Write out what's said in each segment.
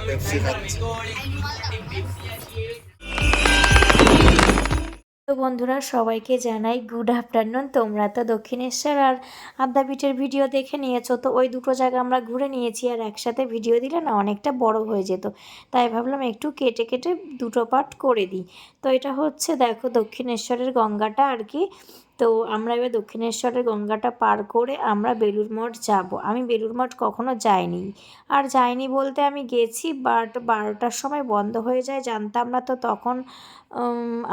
Pepsi খাচ্ছি। তো বন্ধুরা, সবাইকে জানাই গুড আফটারনুন। তোমরা তো দক্ষিণেশ্বর আর আদ্যাপীঠের ভিডিও দেখে নিয়েছো, তো ওই দুটো জায়গা আমরা ঘুরে নিয়েছি, আর একসাথে ভিডিও দিলে না অনেকটা বড় হয়ে যেত, তাই ভাবলাম একটু কেটে কেটে দুটো পার্ট করে দিই। তো এটা হচ্ছে দেখো দক্ষিণেশ্বরের গঙ্গাটা আর কি। তো আমরা এবার দক্ষিণেশ্বরের গঙ্গাটা পার করে আমরা বেলুড় মঠ যাব। আমি বেলুড় মঠ কখনো যাইনি, আর যাইনি বলতে আমি গেছি, বাট 12টার সময় বন্ধ হয়ে যায়, জানতাম না তো তখন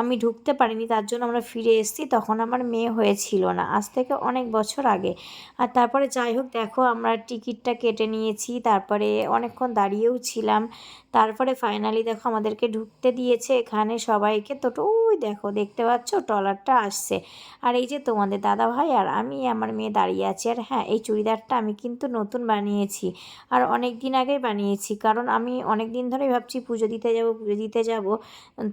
আমি ঢুকতে পারিনি, তার জন্য আমরা ফিরে এসেছি। তখন আমার মেয়ে হয়েছিল না, আজ থেকে অনেক বছর আগে। আর তারপরে যাই হোক দেখো, আমরা টিকিটটা কেটে নিয়েছি, তারপরে অনেকক্ষণ দাঁড়িয়েও ছিলাম, তারপরে ফাইনালি দেখো আমাদেরকে ঢুকতে দিয়েছে এখানে সবাইকে। তো ওই দেখো দেখতে পাচ্ছ ট্রলারটা আসছে, আর এই যে তোমাদের দাদা ভাই আর আমি, আমার মেয়ে দাঁড়িয়ে আছি। আর হ্যাঁ, এই চুড়িদারটা আমি কিন্তু নতুন বানিয়েছি, আর অনেক দিন আগেই বানিয়েছি, কারণ আমি অনেক দিন ধরেই ভাবছি পুজো দিতে যাব,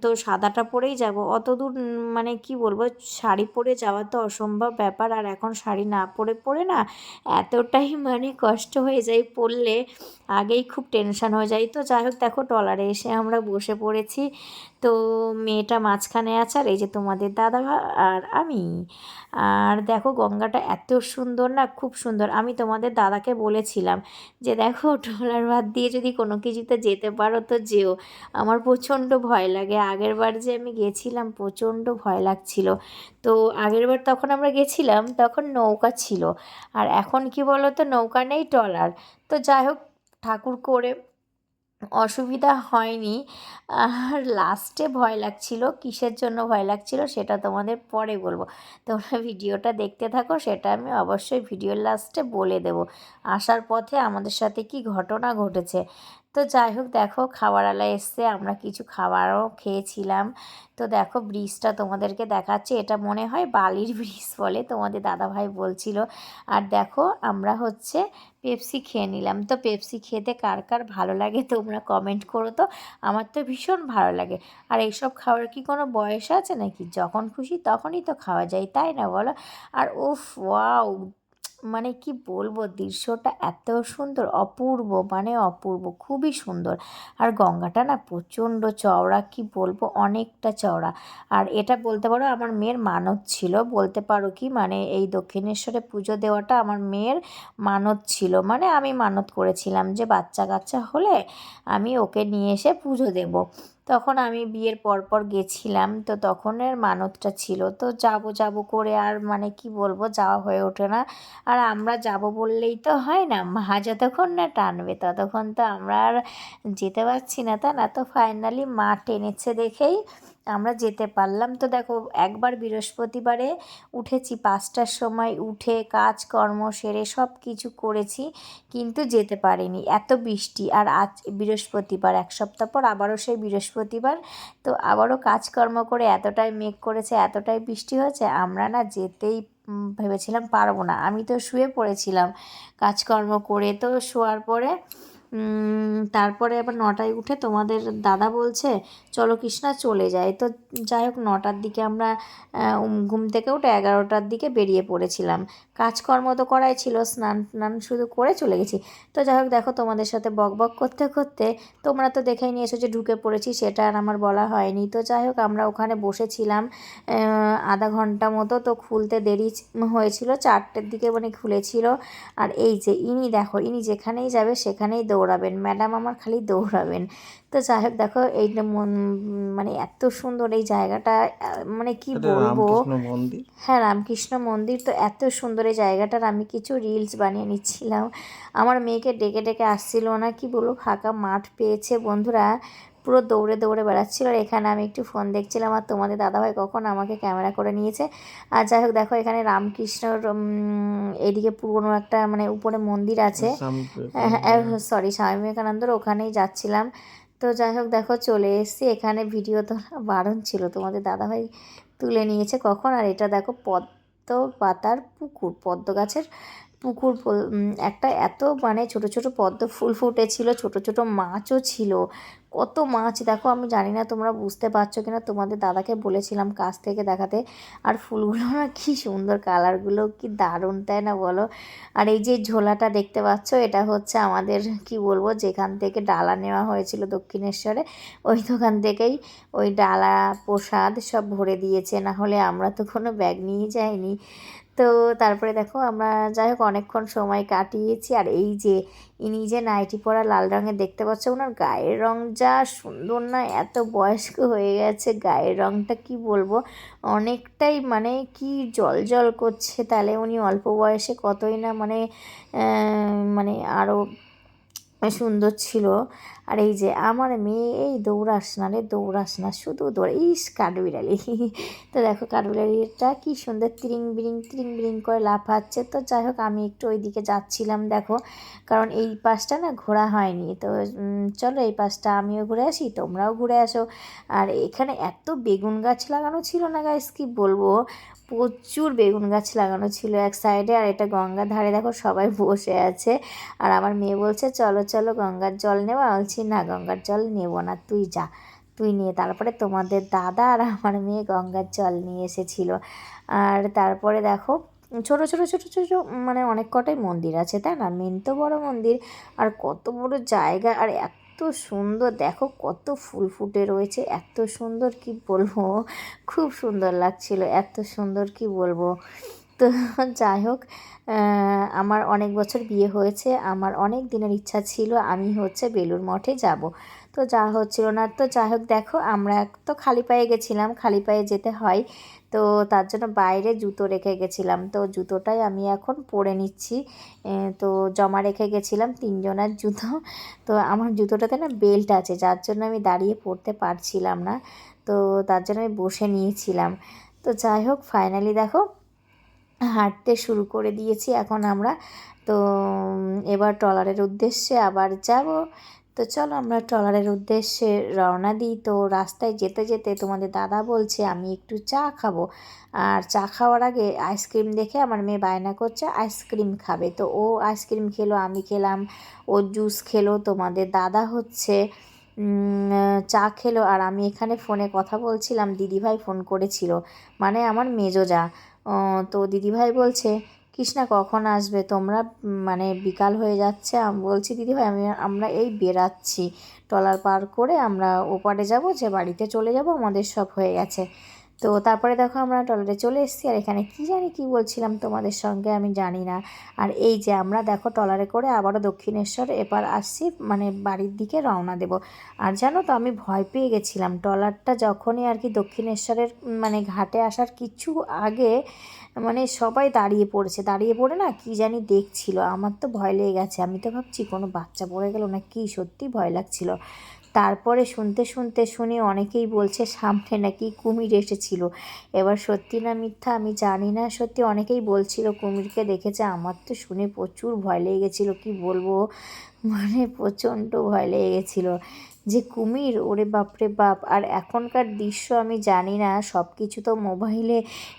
তো সাদাটা পরেই যাব। অত দূর মানে কি বলবো, শাড়ি পরে যাওয়া তো অসম্ভব ব্যাপার, আর এখন শাড়ি না পরে পরে না এতটাই মানে কষ্ট হয়ে যায় পরলে, আগেই খুব টেনশন হয়ে যায়। তো যাই হোক দেখো ট্রলারে এসে আমরা বসে পড়েছি। তো মেয়েটা মাঝখানে আছে, আর এই যে তোমাদের দাদা আর আমি। আর দেখো গঙ্গাটা এত সুন্দর না, খুব সুন্দর। আমি তোমাদের দাদাকে বলেছিলাম যে দেখো ট্রলার বাদ দিয়ে যদি কোনো কিছুতে যেতে পারো তো যেও, আমার প্রচণ্ড ভয় লাগে। আগের বার যে আমি গেছিলাম প্রচণ্ড ভয় লাগছিল। তো আগের বার তখন আমরা গেছিলাম তখন নৌকা ছিল, আর এখন কি বলো তো, নৌকা নেই, ট্রলার। তো যাই হোক, ঠাকুর করে অসুবিধা হয়নি। আর লাস্টে ভয় লাগছিল, কিসের জন্য ভয় লাগছিল সেটা তোমাদের পরে বলবো। তোমরা ভিডিওটা দেখতে থাকো, সেটা আমি অবশ্যই ভিডিওর লাস্টে বলে দেব আসার পথে আমাদের সাথে কি ঘটনা ঘটেছে। তো যাই হোক দেখো খাবারওয়ালা এসছে, আমরা কিছু খাবারও খেয়েছিলাম। তো দেখো ব্রিজটা তোমাদেরকে দেখাচ্ছে, এটা মনে হয় বালির ব্রিজ বলে, তোমাদের দাদাভাই বলছিল। আর দেখো আমরা হচ্ছে পেপসি খেয়ে নিলাম। তো পেপসি খেতে কার কার ভালো লাগে তোমরা কমেন্ট করো তো, আমার তো ভীষণ ভালো লাগে। আর এইসব খাওয়ার কি কোনো বয়স আছে নাকি, যখন খুশি তখনই তো খাওয়া যায়, তাই না বলো? আর উফ ওয়াও, মানে কি বলবো, দৃশ্যটা এত সুন্দর, অপূর্ব মানে অপূর্ব, খুবই সুন্দর। আর গঙ্গাটা না প্রচণ্ড চওড়া, কি বলবো, অনেকটা চওড়া। আর এটা বলতে পারো আমার মেয়ের মানত ছিল, বলতে পারো কি মানে এই দক্ষিণেশ্বরে পুজো দেওয়াটা আমার মেয়ের মানত ছিল। মানে আমি মানত করেছিলাম যে বাচ্চা কাচ্চা হলে আমি ওকে নিয়ে এসে পুজো দেব। তখন আমি বিয়ের পর গেছিলাম, তো তখনের মানতটা ছিল। তো যাব যাব করে আর মানে কি বলবো, যাওয়া হয়ে ওঠে না। আর আমরা যাব বললেই তো হয় না, মা যতক্ষণ না টানবে ততক্ষণ তো আমরা আর যেতে পারছি না, তা না। তো ফাইনালি মা টেনেছে দেখেই আমরা যেতে পারলাম। তো দেখো একবার বৃহস্পতিবারে উঠেছি 5টার সময়, উঠে কাজকর্ম সেরে সব কিছু করেছি, কিন্তু যেতে পারিনি, এত বৃষ্টি। আর আজ বৃহস্পতিবার, এক সপ্তাহ পর আবারও সেই বৃহস্পতিবার, তো আবারও কাজকর্ম করে এতটাই মেঘ করেছে, এতটাই বৃষ্টি হয়েছে, আমরা না যেতেই ভেবেছিলাম পারবো না। আমি তো শুয়ে পড়েছিলাম কাজকর্ম করে। তো শোয়ার পরে তারপরে আবার 9টায় উঠে তোমাদের দাদা বলছে চলো কৃষ্ণা চলে যায়। তো যাই হোক 9টার দিকে আমরা ঘুম থেকে উঠে 11টার দিকে বেরিয়ে পড়েছিলাম। কাজকর্ম তো করাই ছিল, স্নান টান শুধু করে চলে গেছি। তো যাই হোক দেখো তোমাদের সাথে বক বক করতে করতে তোমরা তো দেখেই নিয়েছো যে ঢুকে পড়েছি, সেটা আর আমার বলা হয়নি। তো যাই হোক আমরা ওখানে বসেছিলাম আধা ঘন্টা মতো। তো খুলতে দেরি হয়েছিল, 4টের দিকে মানে খুলেছিল। আর এই যে ইনি দেখো, ইনি যেখানেই যাবে সেখানেই দৌড়াবেন, ম্যাডাম আমার খালি দৌড়াবেন। তো যাই হোক দেখো এইটা মানে এত সুন্দর এই জায়গাটা, মানে কি এটা বলবো। রামকৃষ্ণ মন্দির। হ্যাঁ, রামকৃষ্ণ মন্দির। তো এত সুন্দর এই জায়গাটার আমি কিছু রিলস বানিয়ে নিচ্ছিলাম, আমার মেয়েকে ডেকে ডেকে আসছিল না, কি বলবো, ফাঁকা মাঠ পেয়েছে বন্ধুরা, পুরো দৌড়ে দৌড়ে বেড়াচ্ছিল। আর এখানে আমি একটু ফোন দেখছিলাম, আর তোমাদের দাদাভাই কখন আমাকে ক্যামেরা করে নিয়েছে। আর যাই হোক দেখো এখানে রামকৃষ্ণর এদিকে পুরনো একটা মানে উপরে মন্দির আছে। স্বামী হ্যাঁ, বিবেকানন্দ। সরি, স্বামী বিবেকানন্দর ওখানেই যাচ্ছিলাম। তো যাই হোক দেখো চলে এসেছি, এখানে ভিডিও তোলা বারণ ছিল, তোমাদের দাদাভাই তুলে নিয়েছে কখন। আর এটা দেখো পদ্ম পাতার পুকুর, পদ্ম গাছের পুকুর একটা এত মানে ছোট ছোট পদ্ম ফুল ফুটেছিল, ছোট ছোট মাছও ছিল, কত মাছ দেখো। আমি জানি না তোমরা বুঝতে পারছো কিনা, তোমাদের দাদাকে বলেছিলাম কাছ থেকে দেখাতে। আর ফুলগুলো না কী সুন্দর, কালারগুলো কি দারুণ, তাই না বলো? আর এই যে ঝোলাটা দেখতে পাচ্ছ, এটা হচ্ছে আমাদের কি বলবো, যেখান থেকে ডালা নেওয়া হয়েছিল দক্ষিণেশ্বরে, ওই দোকান থেকেই ওই ডালা প্রসাদ সব ভরে দিয়েছে, না হলে আমরা তো কোনো ব্যাগ নিয়ে যাইনি। তো তারপরে দেখো আমরা যাই হোক অনেকক্ষণ সময় কাটিয়েছি। আর এই যে ইনি যে নাইটি পরা লাল রঙের দেখতে পাচ্ছ, ওনার গায়ের রং যা সুন্দর না, এত বয়স্ক হয়ে গেছে, গায়ের রংটা কি বলবো, অনেকটাই মানে কি জল জল করছে। তাহলে উনি অল্প বয়সে কতই না মানে মানে আরও সুন্দর ছিল। আর এই যে আমার মেয়ে, এই দৌড়াস না রে, দৌড়াস না, শুধু দৌড়া, ইস কাঠবিড়ালি। তো দেখো কাঠবিড়ালিটা কি সুন্দর তিরিং বিরিং করে লাফাচ্ছে। তো যাই হোক আমি একটু ওই দিকে যাচ্ছিলাম দেখো, কারণ এই পাশটা না ঘোরা হয়নি। তো চলো এই পাশটা আমিও ঘুরে আসি, তোমরাও ঘুরে আসো। আর এখানে এত বেগুন গাছ লাগানো ছিল না গাইস, কি বলবো, প্রচুর বেগুন গাছ লাগানো ছিল এক সাইডে। আর এটা গঙ্গার ধারে দেখো সবাই বসে আছে। আর আমার মেয়ে বলছে চলো চলো গঙ্গার জল নেওয়া, বলছি না গঙ্গার জল নেব না, তুই যা, তুই নিয়ে। তারপরে তোমাদের দাদা আর আমার মেয়ে গঙ্গার জল নিয়ে এসেছিলো। আর তারপরে দেখো ছোট ছোট ছোট ছোট মানে অনেক কটাই মন্দির আছে, তাই না? মেন তো বড় মন্দির, আর কত বড় জায়গা, আর এত সুন্দর দেখো, কত ফুল ফুটে রয়েছে, এত সুন্দর কি বলবো, খুব সুন্দর লাগছিল, এত সুন্দর কি বলবো। তো যাই হোক আমার অনেক বছর বিয়ে হয়েছে, আমার অনেক দিনের ইচ্ছা ছিল আমি হচ্ছে বেলুড় মঠে যাব, তো যা হচ্ছিল না। তো যাই হোক দেখো আমরা তো খালি পায়ে গেছিলাম, খালি পায়ে যেতে হয়, তো তার জন্য বাইরে জুতো রেখে গেছিলাম, তো জুতোটাই আমি এখন পরে নিচ্ছি। তো জমা রেখে গেছিলাম তিনজনের জুতো, তো আমার জুতোটাতে না বেল্ট আছে, যার জন্য আমি দাঁড়িয়ে পরতে পারছিলাম না, তো তার জন্য আমি বসে নিয়েছিলাম। তো যাই হোক ফাইনালি দেখো হাঁটতে শুরু করে দিয়েছি এখন আমরা। তো এবার ট্রলারের উদ্দেশ্যে আবার যাব। তো চলো আমরা ট্রলারের উদ্দেশ্যে রওনা দিই। তো রাস্তায় যেতে যেতে তোমাদের দাদা বলছে আমি একটু চা খাবো, আর চা খাওয়ার আগে আইসক্রিম দেখে আমার মেয়ে বায়না করছে আইসক্রিম খাবে, তো ও আইসক্রিম খেলো, আমি খেলাম, ও জুস খেলো, তোমাদের দাদা হচ্ছে চা খেলো, আর আমি এখানে ফোনে কথা বলছিলাম। দিদিভাই ফোন করেছিল, মানে আমার মেজো যা। তো দিদিভাই বলছে কৃষ্ণা কখন আসবে তোমরা, মানে বিকাল হয়ে যাচ্ছে। আমি বলছি দিদিভাই আমরা এই বেরাচ্ছি, ট্রলার পার করে আমরা ওপারে যাব, যে বাড়িতে চলে যাব, আমাদের সব হয়ে গেছে। তো তারপরে দেখো আমরা ট্রলারে চলে এসেছি, আর এখানে কি জানি কি বলছিলাম তোমাদের সঙ্গে আমি জানি না। আর এই যে আমরা দেখো ট্রলারে করে আবারও দক্ষিণেশ্বর এবার আসছি, মানে বাড়ির দিকে রওনা দেব। আর জানো তো আমি ভয় পেয়ে গেছিলাম, ট্রলারটা যখনই আর কি দক্ষিণেশ্বরের মানে ঘাটে আসার কিছু আগে মানে সবাই দাঁড়িয়ে পড়েছে, দাঁড়িয়ে পড়ে না কি জানি দেখছিল, আমার তো ভয় লেগে গেছে, আমি তো ভাবছি কোনো বাচ্চা পড়ে গেল না কি, সত্যি ভয় লাগছিল। তারপরে শুনতে শুনতে শুনি অনেকেই বলছে সামনে নাকি কুমির এসেছিল, এবার সত্যি না মিথ্যা আমি জানি না, সত্যি অনেকেই বলছিল কুমিরকে দেখেছে। আমার তো শুনে প্রচুর ভয় লেগে গেছিলো, কি বলবো, মানে প্রচণ্ড ভয় লেগে গেছিলো যে কুমির, ওরে বাপরে বাপ। আর এখনকার দৃশ্য আমি জানি না, সব কিছু তো মোবাইলে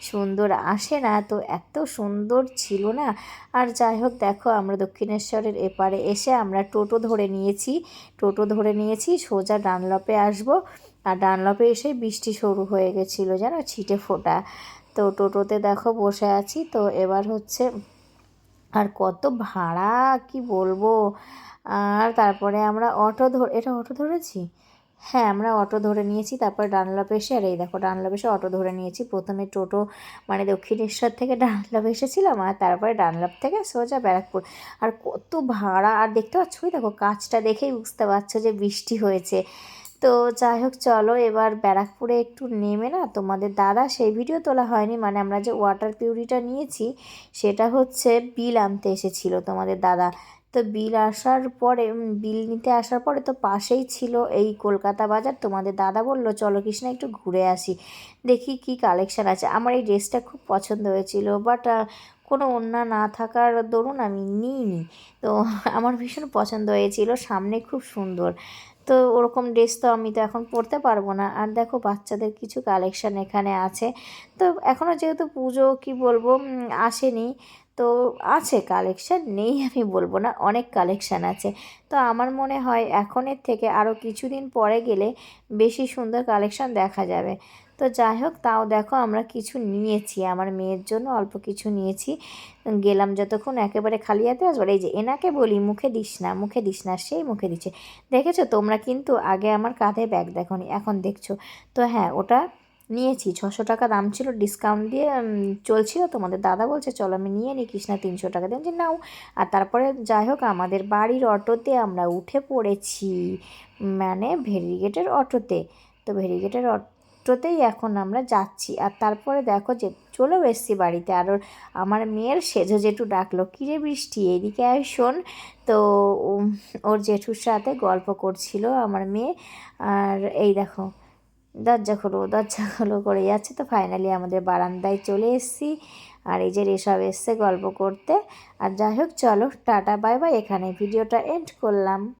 সুন্দর আসে না, তো এত সুন্দর ছিল না। আর যাই হোক দেখো আমরা দক্ষিণেশ্বরের এপারে এসে আমরা টোটো ধরে নিয়েছি, সোজা ডানলপে আসবো। আর ডানলপে এসে বৃষ্টি শুরু হয়ে গেছিলো জানো, ছিটে ফোটা। তো টোটোতে দেখো বসে আছি, তো এবার হচ্ছে আর কত ভাড়া কি বলবো। আর তারপরে আমরা অটো ধরেছি, হ্যাঁ আমরা অটো ধরে নিয়েছি। তারপর ডানলপে এসে, আর এই দেখো ডানলপে এসে অটো ধরে নিয়েছি। প্রথমে টোটো মানে দক্ষিণেশ্বর থেকে ডানলপে এসেছিলাম, আর তারপরে ডানলপ থেকে সোজা ব্যারাকপুর। আর কত ভাড়া, আর দেখতে পাচ্ছ ওই দেখো কাজটা দেখেই বুঝতে পারছো যে বৃষ্টি হয়েছে। তো যাই হোক চলো এবার ব্যারাকপুরে একটু নেমে না, তোমাদের দাদা সেই ভিডিও তোলা হয়নি, মানে আমরা যে ওয়াটার পিউরিটা নিয়েছি সেটা হচ্ছে বিল আনতে এসেছিলো তোমাদের দাদা। তো বিল আসার পরে বিল নিতে আসার পরে তো পাশেই ছিল এই কলকাতা বাজার, তোমাদের দাদা বললো চলো কৃষ্ণা একটু ঘুরে আসি, দেখি কি কালেকশান আছে। আমার এই ড্রেসটা খুব পছন্দ হয়েছিল, বাট কোনো ওড়না না থাকার দরুন আমি নিইনি। তো আমার ভীষণ পছন্দ হয়েছিল, সামনে খুব সুন্দর, তো ওরকম ড্রেস তো আমি তো এখন পরতে পারবো না। আর দেখো বাচ্চাদের কিছু কালেকশান এখানে আছে। তো এখনও যেহেতু পুজো কি বলবো আসেনি, তো আছে কালেকশান, নেই আমি বলবো না, অনেক কালেকশান আছে। তো আমার মনে হয় এখনের থেকে আরও কিছুদিন পরে গেলে বেশি সুন্দর কালেকশান দেখা যাবে। তো যাই হোক, তাও দেখো আমরা কিছু নিয়েছি, আমার মেয়ের জন্য অল্প কিছু নিয়েছি। গেলাম যতক্ষণ একেবারে খালি হাতে আসবার, এই যে এনাকে বলি মুখে দিস না, মুখে দিস না, সেই মুখে দিচ্ছে। দেখেছো তোমরা কিন্তু আগে আমার কাঁধে ব্যাগ দেখোনি, এখন দেখছো। তো হ্যাঁ, ওটা নিয়েছি, 600 টাকা দাম ছিল, ডিসকাউন্ট দিয়ে চলছিল। তোমাদের দাদা বলছে চলো আমি নিয়ে নিই কৃষ্ণা, 300 টাকা দিয়ে, যে নাও। আর তারপরে যাই হোক আমাদের বাড়ির অটোতে আমরা উঠে পড়েছি, মানে ভেরিগেটের অটোতে। তো ভেরিগেটের অটোতেই এখন আমরা যাচ্ছি। আর তারপরে দেখো যে চলেও এসেছি বাড়িতে। আর আমার মেয়ের সেজো জেঠু ডাকলো, কিরে বৃষ্টি এদিকে আয় শোন। তো ওর জেঠুর সাথে গল্প করছিল আমার মেয়ে। আর এই দেখো দরজা খোলো দরজা খোলো করে যাচ্ছে। তো ফাইনালি আমাদের বারান্দায় চলে এসেছি। আর এই যে রেশব এসছে গল্প করতে। আর যাই হোক চলো টাটা বাই বাই, এখানে ভিডিওটা এন্ড করলাম।